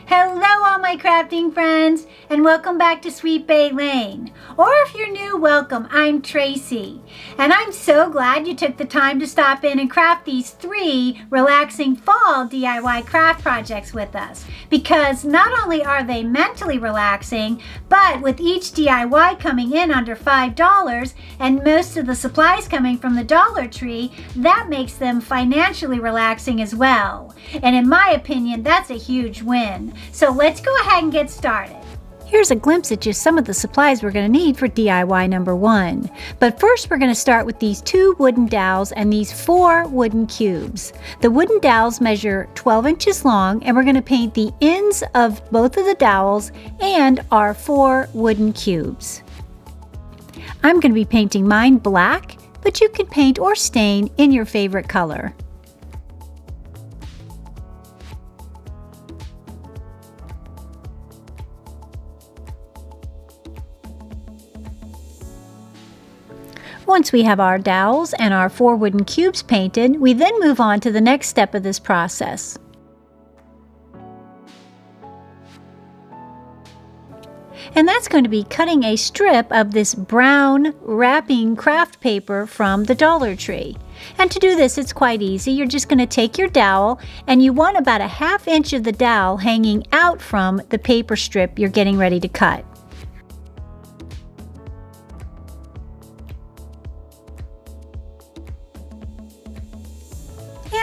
Hello all my crafting friends, and welcome back to Sweet Bay Lane. Or if you're new, welcome. I'm Tracy, and I'm so glad you took the time to stop in and craft these 3 relaxing fall DIY craft projects with us, because not only are they mentally relaxing, but with each DIY coming in under $5 and most of the supplies coming from the Dollar Tree, that makes them financially relaxing as well. And in my opinion, that's a huge win. So let's go ahead and get started. Here's a glimpse at just some of the supplies we're going to need for DIY number 1. But first we're going to start with these 2 wooden dowels and these 4 wooden cubes. The wooden dowels measure 12 inches long, and we're going to paint the ends of both of the dowels and our 4 wooden cubes. I'm going to be painting mine black, but you can paint or stain in your favorite color. Once we have our dowels and our 4 wooden cubes painted, we then move on to the next step of this process. And that's going to be cutting a strip of this brown wrapping craft paper from the Dollar Tree. And to do this, it's quite easy. You're just going to take your dowel, and you want about a ½ inch of the dowel hanging out from the paper strip you're getting ready to cut.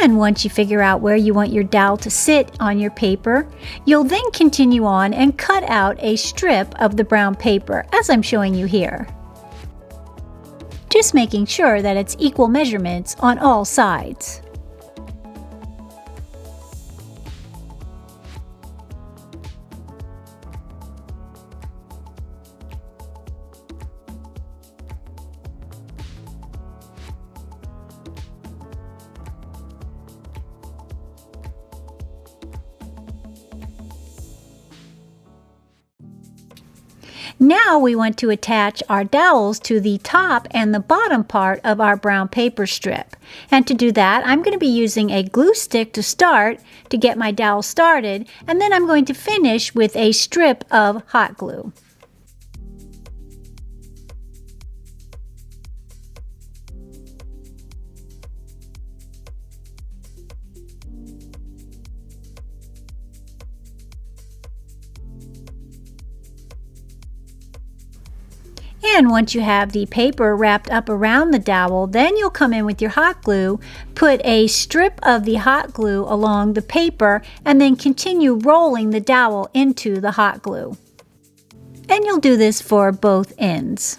And once you figure out where you want your dowel to sit on your paper, you'll then continue on and cut out a strip of the brown paper, as I'm showing you here. Just making sure that it's equal measurements on all sides. Now we want to attach our dowels to the top and the bottom part of our brown paper strip. And to do that, I'm going to be using a glue stick to start to get my dowel started, and then I'm going to finish with a strip of hot glue. And once you have the paper wrapped up around the dowel, then you'll come in with your hot glue, put a strip of the hot glue along the paper, and then continue rolling the dowel into the hot glue. And you'll do this for both ends.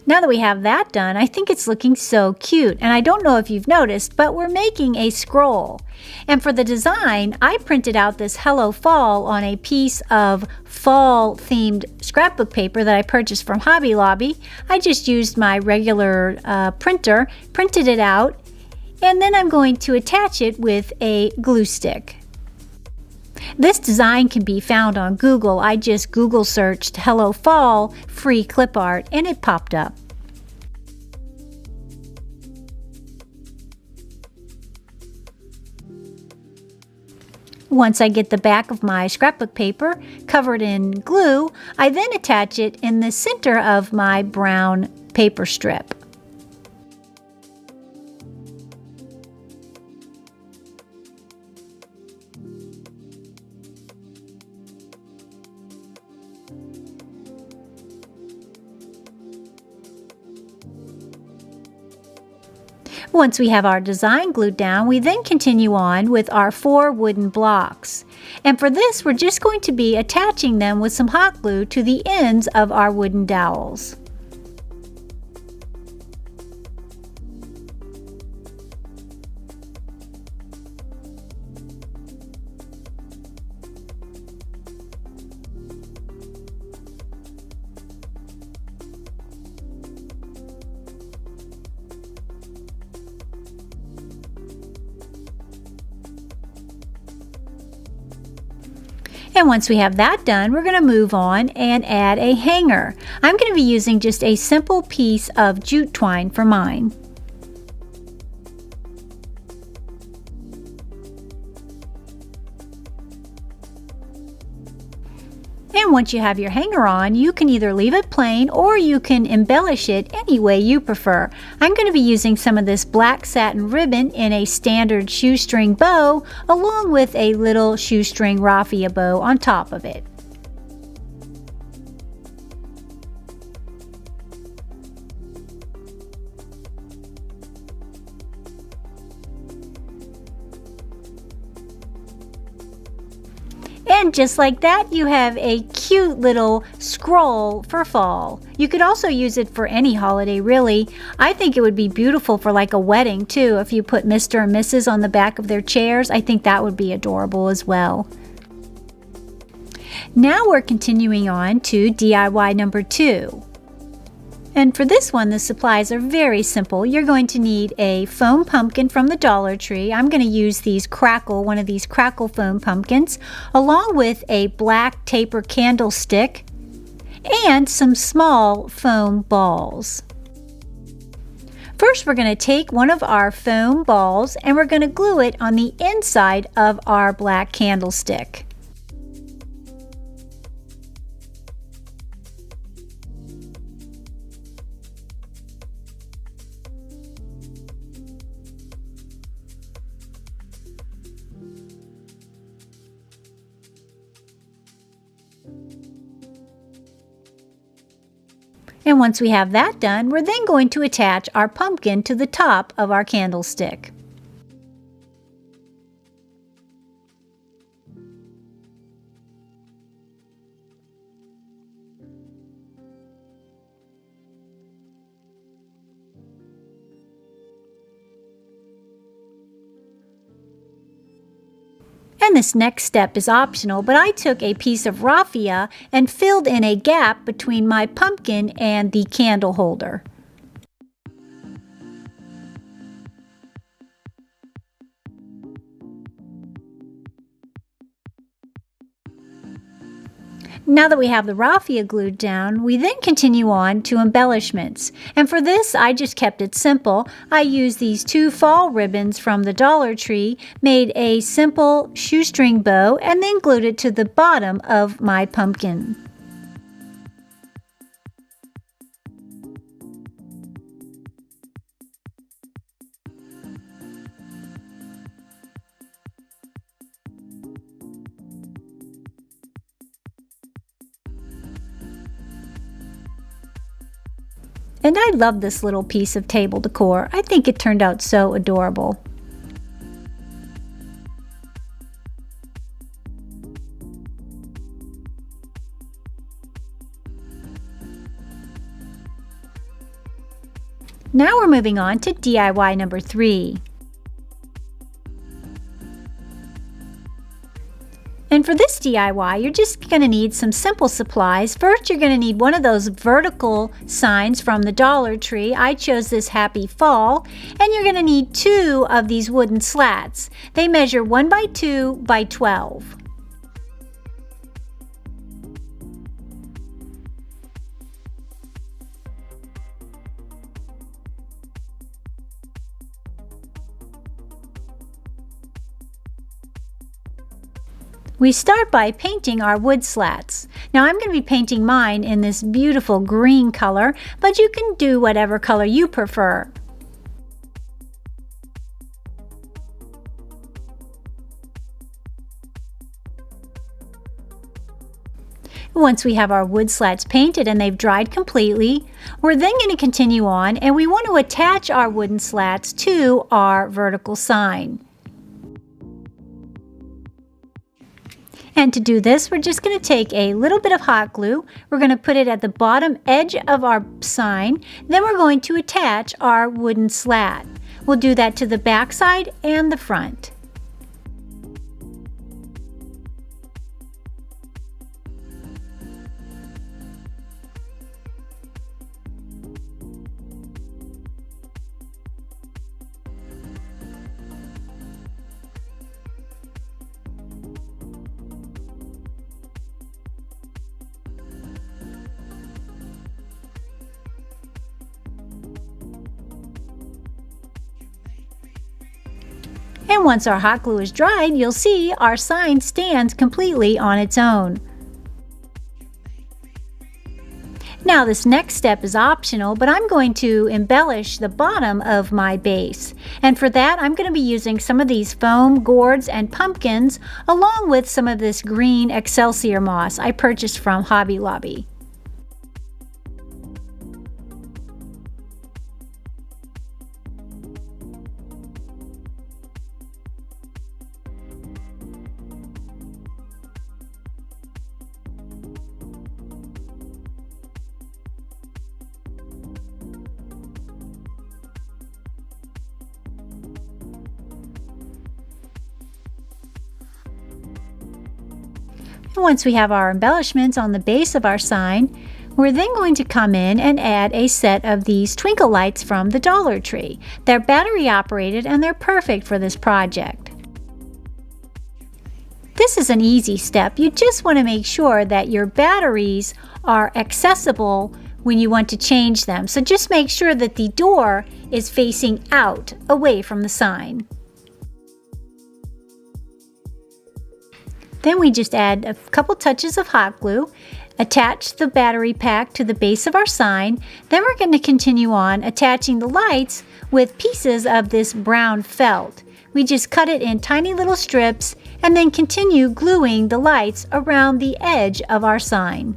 Now that we have that done, I think it's looking so cute. And I don't know if you've noticed, but we're making a scroll. And for the design, I printed out this Hello Fall on a piece of fall-themed scrapbook paper that I purchased from Hobby Lobby. I just used my regular printer, printed it out, and then I'm going to attach it with a glue stick. This design can be found on Google. I just Google searched Hello Fall free clip art and it popped up. Once I get the back of my scrapbook paper covered in glue, I then attach it in the center of my brown paper strip. Once we have our design glued down, we then continue on with our 4 wooden blocks. And for this, we're just going to be attaching them with some hot glue to the ends of our wooden dowels. And once we have that done, we're going to move on and add a hanger. I'm going to be using just a simple piece of jute twine for mine. And once you have your hanger on, you can either leave it plain or you can embellish it any way you prefer. I'm going to be using some of this black satin ribbon in a standard shoestring bow, along with a little shoestring raffia bow on top of it. And just like that, you have a cute little scroll for fall. You could also use it for any holiday, really. I think it would be beautiful for like a wedding too. If you put Mr. and Mrs. on the back of their chairs, I think that would be adorable as well. Now we're continuing on to DIY number 2. And for this one, the supplies are very simple. You're going to need a foam pumpkin from the Dollar Tree. I'm going to use one of these crackle foam pumpkins, along with a black taper candlestick and some small foam balls. First, we're going to take one of our foam balls and we're going to glue it on the inside of our black candlestick. And once we have that done, we're then going to attach our pumpkin to the top of our candlestick. And this next step is optional, but I took a piece of raffia and filled in a gap between my pumpkin and the candle holder. Now that we have the raffia glued down, we then continue on to embellishments. And for this, I just kept it simple. I used these 2 fall ribbons from the Dollar Tree, made a simple shoestring bow, and then glued it to the bottom of my pumpkin. And I love this little piece of table decor. I think it turned out so adorable. Now we're moving on to DIY number 3. And for this DIY, you're just going to need some simple supplies. First, you're going to need one of those vertical signs from the Dollar Tree. I chose this Happy Fall. And you're going to need 2 of these wooden slats. They measure 1 by 2 by 12. We start by painting our wood slats. Now I'm going to be painting mine in this beautiful green color, but you can do whatever color you prefer. Once we have our wood slats painted and they've dried completely, we're then going to continue on and we want to attach our wooden slats to our vertical sign. And to do this, we're just going to take a little bit of hot glue. We're going to put it at the bottom edge of our sign. Then we're going to attach our wooden slat. We'll do that to the back side and the front. And once our hot glue is dried, you'll see our sign stands completely on its own. Now this next step is optional, but I'm going to embellish the bottom of my base. And for that, I'm going to be using some of these foam gourds and pumpkins, along with some of this green Excelsior moss I purchased from Hobby Lobby. And once we have our embellishments on the base of our sign, we're then going to come in and add a set of these twinkle lights from the Dollar Tree. They're battery operated and they're perfect for this project. This is an easy step. You just want to make sure that your batteries are accessible when you want to change them. So just make sure that the door is facing out, away from the sign. Then we just add a couple touches of hot glue, attach the battery pack to the base of our sign. Then we're going to continue on attaching the lights with pieces of this brown felt. We just cut it in tiny little strips and then continue gluing the lights around the edge of our sign.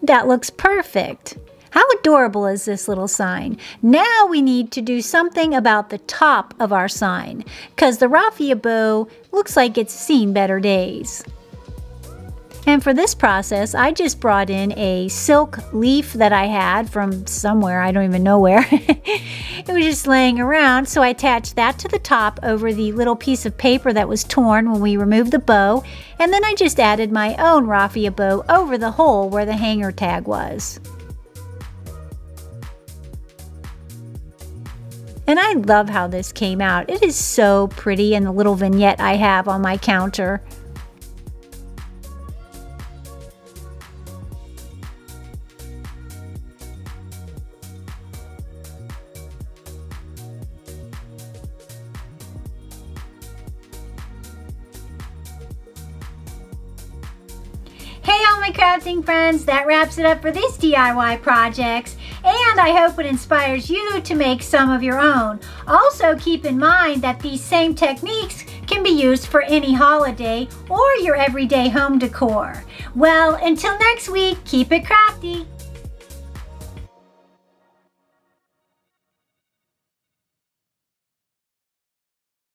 That looks perfect. How adorable is this little sign? Now we need to do something about the top of our sign, because the raffia bow looks like it's seen better days. And for this process, I just brought in a silk leaf that I had from somewhere, I don't even know where. It was just laying around, so I attached that to the top over the little piece of paper that was torn when we removed the bow, and then I just added my own raffia bow over the hole where the hanger tag was. And I love how this came out. It is so pretty in the little vignette I have on my counter. Hey all my crafting friends, that wraps it up for these DIY projects, and I hope it inspires you to make some of your own. Also keep in mind that these same techniques can be used for any holiday or your everyday home decor. Well, until next week, keep it crafty!